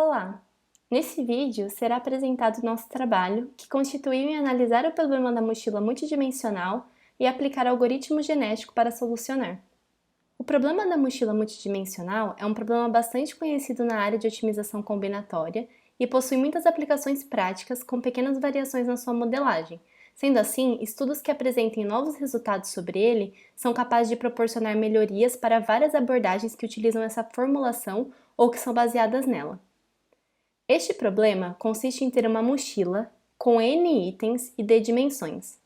Olá! Nesse vídeo será apresentado nosso trabalho, que constituiu em analisar o problema da mochila multidimensional e aplicar algoritmo genético para solucionar. O problema da mochila multidimensional é um problema bastante conhecido na área de otimização combinatória e possui muitas aplicações práticas com pequenas variações na sua modelagem. Sendo assim, estudos que apresentem novos resultados sobre ele são capazes de proporcionar melhorias para várias abordagens que utilizam essa formulação ou que são baseadas nela. Este problema consiste em ter uma mochila com N itens e D dimensões.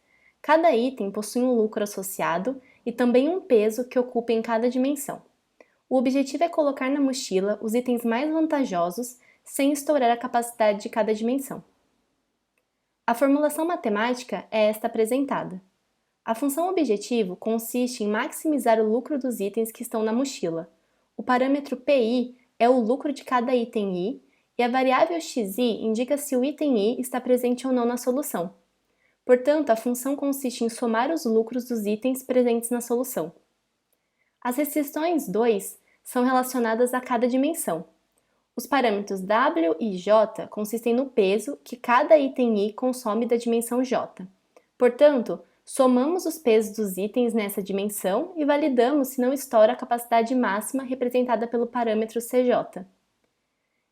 Cada item possui um lucro associado e também um peso que ocupa em cada dimensão. O objetivo é colocar na mochila os itens mais vantajosos sem estourar a capacidade de cada dimensão. A formulação matemática é esta apresentada. A função objetivo consiste em maximizar o lucro dos itens que estão na mochila. O parâmetro PI é o lucro de cada item I e a variável xi indica se o item i está presente ou não na solução. Portanto, a função consiste em somar os lucros dos itens presentes na solução. As restrições 2 são relacionadas a cada dimensão. Os parâmetros w e j consistem no peso que cada item i consome da dimensão j. Portanto, somamos os pesos dos itens nessa dimensão e validamos se não estoura a capacidade máxima representada pelo parâmetro cj.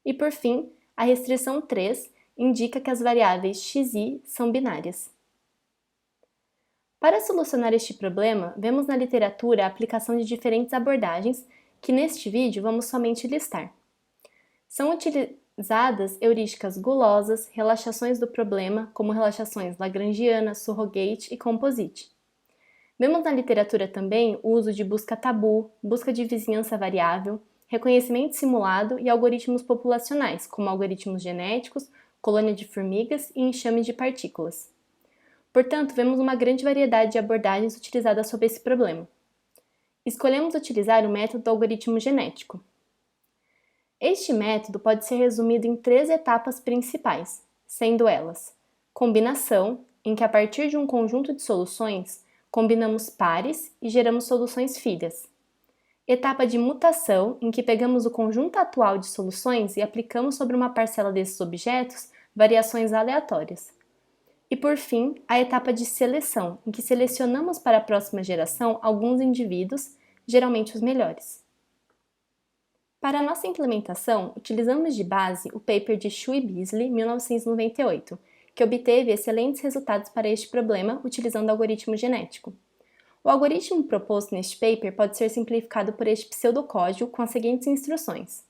E por fim, a restrição 3 indica que as variáveis x e y são binárias. Para solucionar este problema, vemos na literatura a aplicação de diferentes abordagens que neste vídeo vamos somente listar. São utilizadas heurísticas gulosas, relaxações do problema, como relaxações lagrangiana, surrogate e composite. Vemos na literatura também o uso de busca tabu, busca de vizinhança variável, reconhecimento simulado e algoritmos populacionais, como algoritmos genéticos, colônia de formigas e enxame de partículas. Portanto, vemos uma grande variedade de abordagens utilizadas sobre esse problema. Escolhemos utilizar o método do algoritmo genético. Este método pode ser resumido em 3 etapas principais, sendo elas: combinação, em que a partir de um conjunto de soluções, combinamos pares e geramos soluções filhas. Etapa de mutação, em que pegamos o conjunto atual de soluções e aplicamos sobre uma parcela desses objetos variações aleatórias. E por fim, a etapa de seleção, em que selecionamos para a próxima geração alguns indivíduos, geralmente os melhores. Para a nossa implementação, utilizamos de base o paper de Xu e Beasley, 1998, que obteve excelentes resultados para este problema utilizando algoritmo genético. O algoritmo proposto neste paper pode ser simplificado por este pseudocódigo com as seguintes instruções: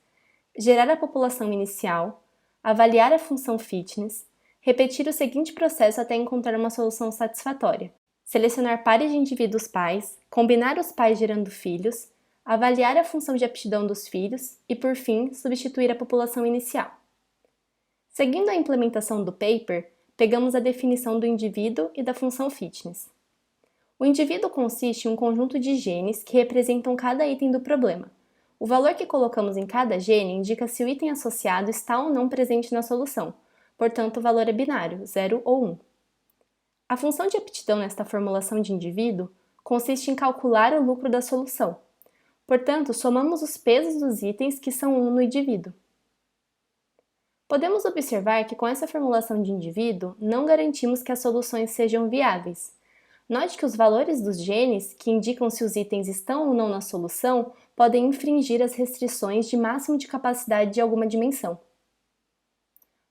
gerar a população inicial, avaliar a função fitness, repetir o seguinte processo até encontrar uma solução satisfatória: selecionar pares de indivíduos pais, combinar os pais gerando filhos, avaliar a função de aptidão dos filhos e, por fim, substituir a população inicial. Seguindo a implementação do paper, pegamos a definição do indivíduo e da função fitness. O indivíduo consiste em um conjunto de genes que representam cada item do problema. O valor que colocamos em cada gene indica se o item associado está ou não presente na solução, portanto o valor é binário, 0 ou 1. A função de aptidão nesta formulação de indivíduo consiste em calcular o lucro da solução. Portanto, somamos os pesos dos itens que são 1 no indivíduo. Podemos observar que com essa formulação de indivíduo, não garantimos que as soluções sejam viáveis. Note que os valores dos genes, que indicam se os itens estão ou não na solução, podem infringir as restrições de máximo de capacidade de alguma dimensão.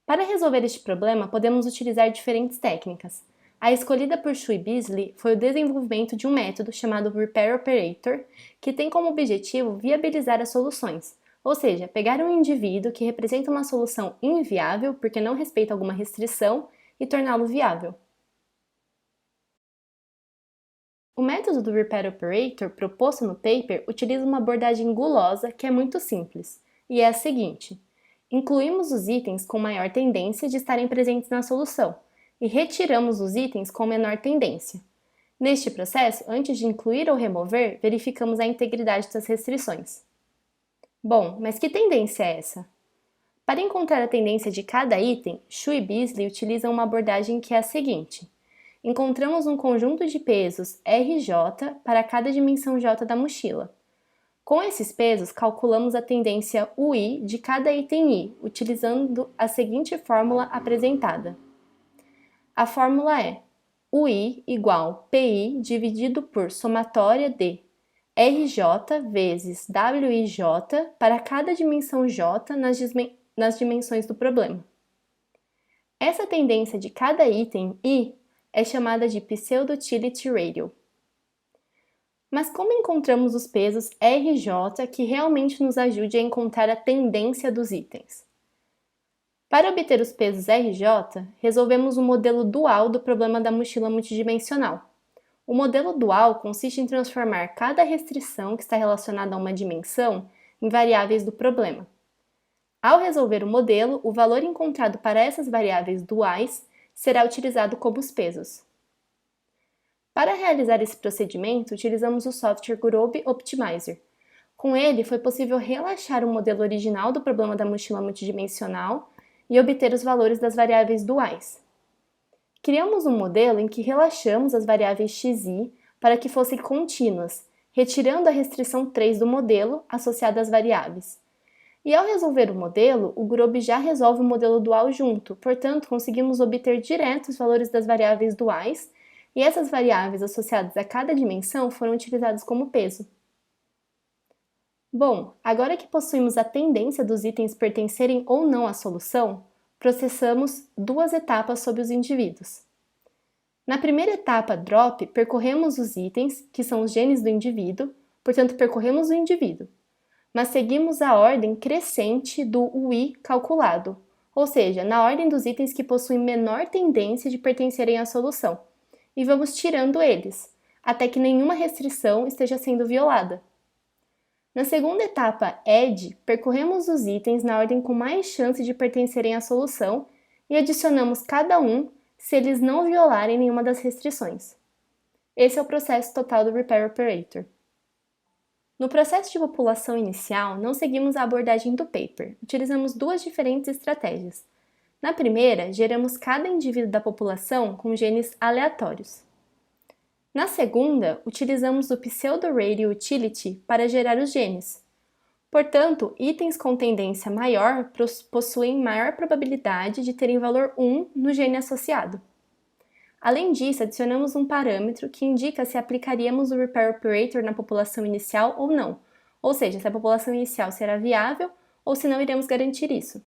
Para resolver este problema, podemos utilizar diferentes técnicas. A escolhida por Xu e Beasley foi o desenvolvimento de um método chamado Repair Operator, que tem como objetivo viabilizar as soluções, ou seja, pegar um indivíduo que representa uma solução inviável porque não respeita alguma restrição e torná-lo viável. O método do Repair Operator proposto no paper utiliza uma abordagem gulosa que é muito simples, e é a seguinte: incluímos os itens com maior tendência de estarem presentes na solução e retiramos os itens com menor tendência. Neste processo, antes de incluir ou remover, verificamos a integridade das restrições. Bom, mas que tendência é essa? Para encontrar a tendência de cada item, Xu e Beasley utilizam uma abordagem que é a seguinte: encontramos um conjunto de pesos RJ para cada dimensão J da mochila. Com esses pesos, calculamos a tendência UI de cada item I, utilizando a seguinte fórmula apresentada. A fórmula é UI igual PI dividido por somatória de RJ vezes WIJ para cada dimensão J nas dimensões do problema. Essa tendência de cada item I é chamada de pseudo-utility radial. Mas como encontramos os pesos RJ que realmente nos ajude a encontrar a tendência dos itens? Para obter os pesos RJ, resolvemos o modelo dual do problema da mochila multidimensional. O modelo dual consiste em transformar cada restrição que está relacionada a uma dimensão em variáveis do problema. Ao resolver o modelo, o valor encontrado para essas variáveis duais será utilizado como os pesos. Para realizar esse procedimento, utilizamos o software Gurobi Optimizer. Com ele, foi possível relaxar o modelo original do problema da mochila multidimensional e obter os valores das variáveis duais. Criamos um modelo em que relaxamos as variáveis xi para que fossem contínuas, retirando a restrição 3 do modelo associada às variáveis. E ao resolver o modelo, o Gurobi já resolve o modelo dual junto, portanto, conseguimos obter direto os valores das variáveis duais, e essas variáveis associadas a cada dimensão foram utilizadas como peso. Bom, agora que possuímos a tendência dos itens pertencerem ou não à solução, processamos duas etapas sobre os indivíduos. Na primeira etapa, drop, percorremos os itens, que são os genes do indivíduo, portanto, percorremos o indivíduo, mas seguimos a ordem crescente do UI calculado, ou seja, na ordem dos itens que possuem menor tendência de pertencerem à solução, e vamos tirando eles, até que nenhuma restrição esteja sendo violada. Na segunda etapa, add, percorremos os itens na ordem com mais chance de pertencerem à solução e adicionamos cada um se eles não violarem nenhuma das restrições. Esse é o processo total do Repair Operator. No processo de população inicial, não seguimos a abordagem do paper, utilizamos duas diferentes estratégias. Na primeira, geramos cada indivíduo da população com genes aleatórios. Na segunda, utilizamos o pseudo-radial utility para gerar os genes. Portanto, itens com tendência maior possuem maior probabilidade de terem valor 1 no gene associado. Além disso, adicionamos um parâmetro que indica se aplicaríamos o Repair Operator na população inicial ou não, ou seja, se a população inicial será viável ou se não iremos garantir isso.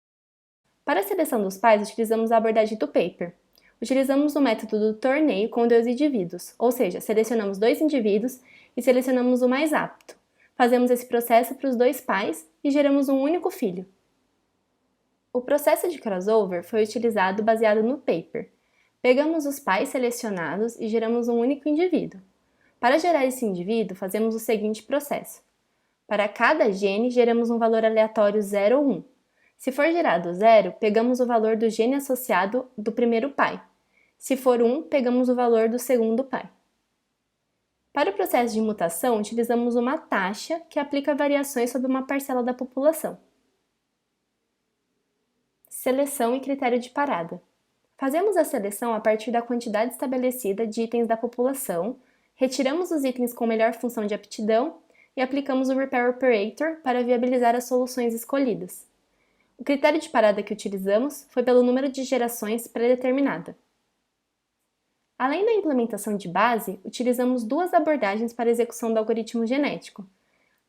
Para a seleção dos pais, utilizamos a abordagem do paper. Utilizamos o método do torneio com 2 indivíduos, ou seja, selecionamos 2 indivíduos e selecionamos o mais apto. Fazemos esse processo para os 2 pais e geramos um único filho. O processo de crossover foi utilizado baseado no paper. Pegamos os pais selecionados e geramos um único indivíduo. Para gerar esse indivíduo, fazemos o seguinte processo. Para cada gene, geramos um valor aleatório 0 ou 1. Se for gerado 0, pegamos o valor do gene associado do primeiro pai. Se for 1, pegamos o valor do segundo pai. Para o processo de mutação, utilizamos uma taxa que aplica variações sobre uma parcela da população. Seleção e critério de parada. Fazemos a seleção a partir da quantidade estabelecida de itens da população, retiramos os itens com melhor função de aptidão e aplicamos o Repair Operator para viabilizar as soluções escolhidas. O critério de parada que utilizamos foi pelo número de gerações pré-determinada. Além da implementação de base, utilizamos duas abordagens para a execução do algoritmo genético.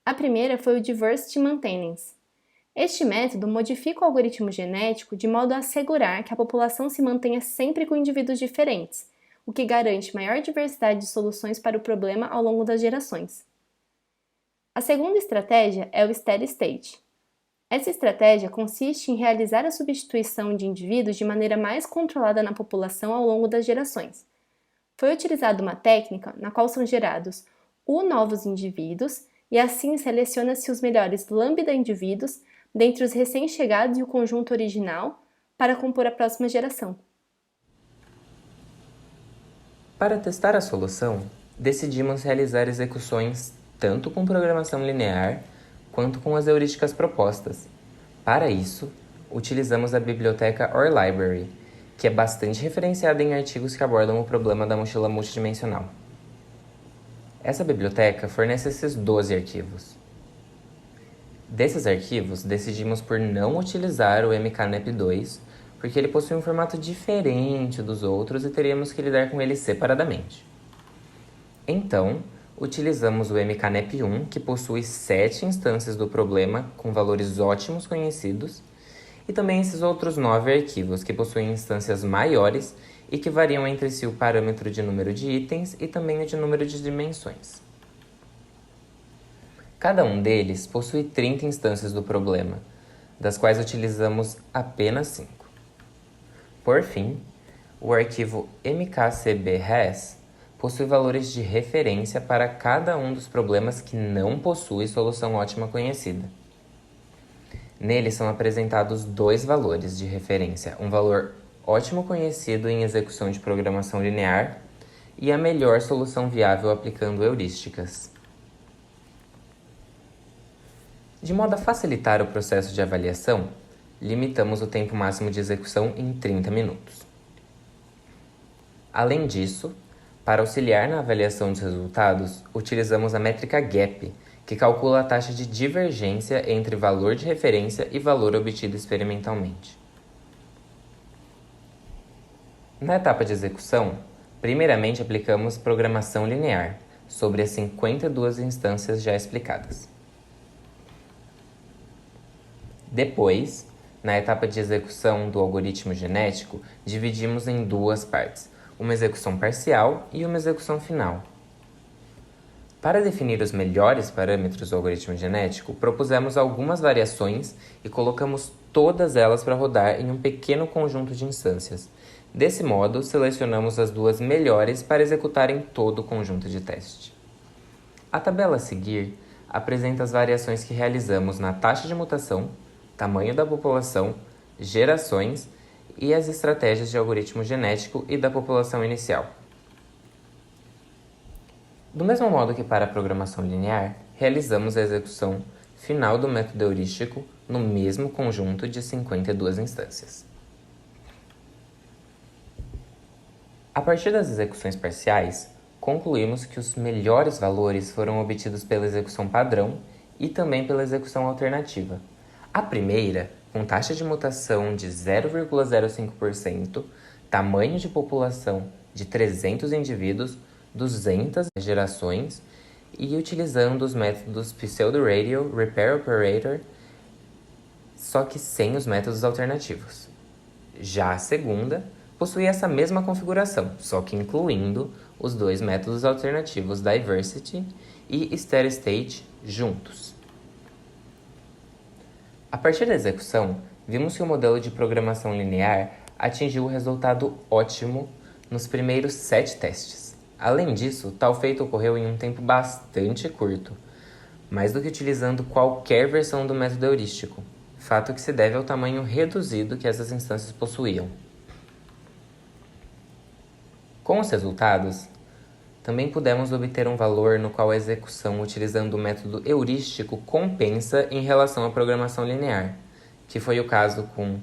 A primeira foi o Diversity Maintenance. Este método modifica o algoritmo genético de modo a assegurar que a população se mantenha sempre com indivíduos diferentes, o que garante maior diversidade de soluções para o problema ao longo das gerações. A segunda estratégia é o Steady State. Essa estratégia consiste em realizar a substituição de indivíduos de maneira mais controlada na população ao longo das gerações. Foi utilizada uma técnica na qual são gerados novos indivíduos e assim seleciona-se os melhores lambda indivíduos dentre os recém-chegados e o conjunto original para compor a próxima geração. Para testar a solução, decidimos realizar execuções tanto com programação linear quanto com as heurísticas propostas. Para isso, utilizamos a biblioteca OrLibrary, que é bastante referenciada em artigos que abordam o problema da mochila multidimensional. Essa biblioteca fornece esses 12 arquivos. Desses arquivos, decidimos por não utilizar o MKNEP2, porque ele possui um formato diferente dos outros e teríamos que lidar com ele separadamente. Então, utilizamos o MKNEP1, que possui 7 instâncias do problema com valores ótimos conhecidos, e também esses outros 9 arquivos, que possuem instâncias maiores e que variam entre si o parâmetro de número de itens e também o de número de dimensões. Cada um deles possui 30 instâncias do problema, das quais utilizamos apenas 5. Por fim, o arquivo mkcbres possui valores de referência para cada um dos problemas que não possui solução ótima conhecida. Nele são apresentados 2 valores de referência, um valor ótimo conhecido em execução de programação linear e a melhor solução viável aplicando heurísticas. De modo a facilitar o processo de avaliação, limitamos o tempo máximo de execução em 30 minutos. Além disso, para auxiliar na avaliação dos resultados, utilizamos a métrica GAP, que calcula a taxa de divergência entre valor de referência e valor obtido experimentalmente. Na etapa de execução, primeiramente aplicamos programação linear sobre as 52 instâncias já explicadas. Depois, na etapa de execução do algoritmo genético, dividimos em 2 partes, uma execução parcial e uma execução final. Para definir os melhores parâmetros do algoritmo genético, propusemos algumas variações e colocamos todas elas para rodar em um pequeno conjunto de instâncias. Desse modo, selecionamos as 2 melhores para executarem todo o conjunto de teste. A tabela a seguir apresenta as variações que realizamos na taxa de mutação, tamanho da população, gerações e as estratégias de algoritmo genético e da população inicial. Do mesmo modo que para a programação linear, realizamos a execução final do método heurístico no mesmo conjunto de 52 instâncias. A partir das execuções parciais, concluímos que os melhores valores foram obtidos pela execução padrão e também pela execução alternativa. A primeira, com taxa de mutação de 0,05%, tamanho de população de 300 indivíduos, 200 gerações e utilizando os métodos pseudo-radial, repair operator, só que sem os métodos alternativos. Já a segunda possui essa mesma configuração, só que incluindo os 2 métodos alternativos diversity e steady state juntos. A partir da execução, vimos que o modelo de programação linear atingiu o resultado ótimo nos primeiros 7 testes. Além disso, tal feito ocorreu em um tempo bastante curto, mais do que utilizando qualquer versão do método heurístico, fato que se deve ao tamanho reduzido que essas instâncias possuíam. Com os resultados, também pudemos obter um valor no qual a execução utilizando o método heurístico compensa em relação à programação linear, que foi o caso com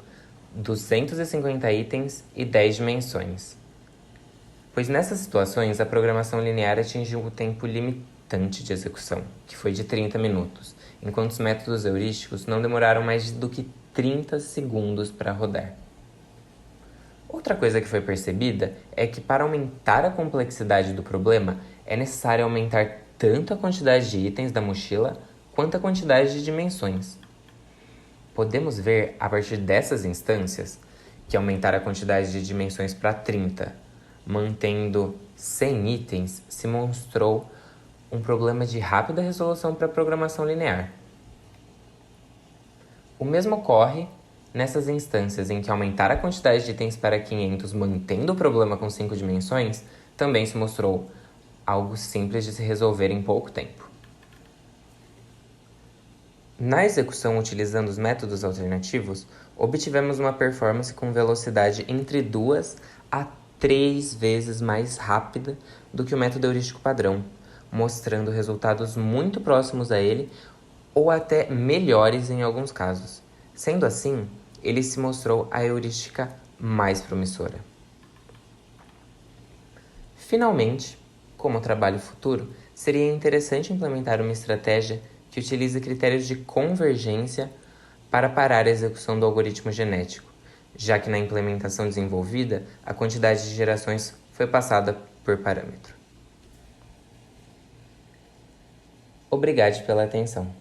250 itens e 10 dimensões. Pois nessas situações, a programação linear atingiu o tempo limitante de execução, que foi de 30 minutos, enquanto os métodos heurísticos não demoraram mais do que 30 segundos para rodar. Outra coisa que foi percebida é que para aumentar a complexidade do problema, é necessário aumentar tanto a quantidade de itens da mochila quanto a quantidade de dimensões. Podemos ver, a partir dessas instâncias, que aumentar a quantidade de dimensões para 30, mantendo 100 itens, se mostrou um problema de rápida resolução para a programação linear. O mesmo ocorre nessas instâncias em que aumentar a quantidade de itens para 500 mantendo o problema com 5 dimensões também se mostrou algo simples de se resolver em pouco tempo. Na execução utilizando os métodos alternativos, obtivemos uma performance com velocidade entre 2 a 3 vezes mais rápida do que o método heurístico padrão, mostrando resultados muito próximos a ele ou até melhores em alguns casos. Sendo assim, ele se mostrou a heurística mais promissora. Finalmente, como trabalho futuro, seria interessante implementar uma estratégia que utiliza critérios de convergência para parar a execução do algoritmo genético, já que na implementação desenvolvida, a quantidade de gerações foi passada por parâmetro. Obrigado pela atenção.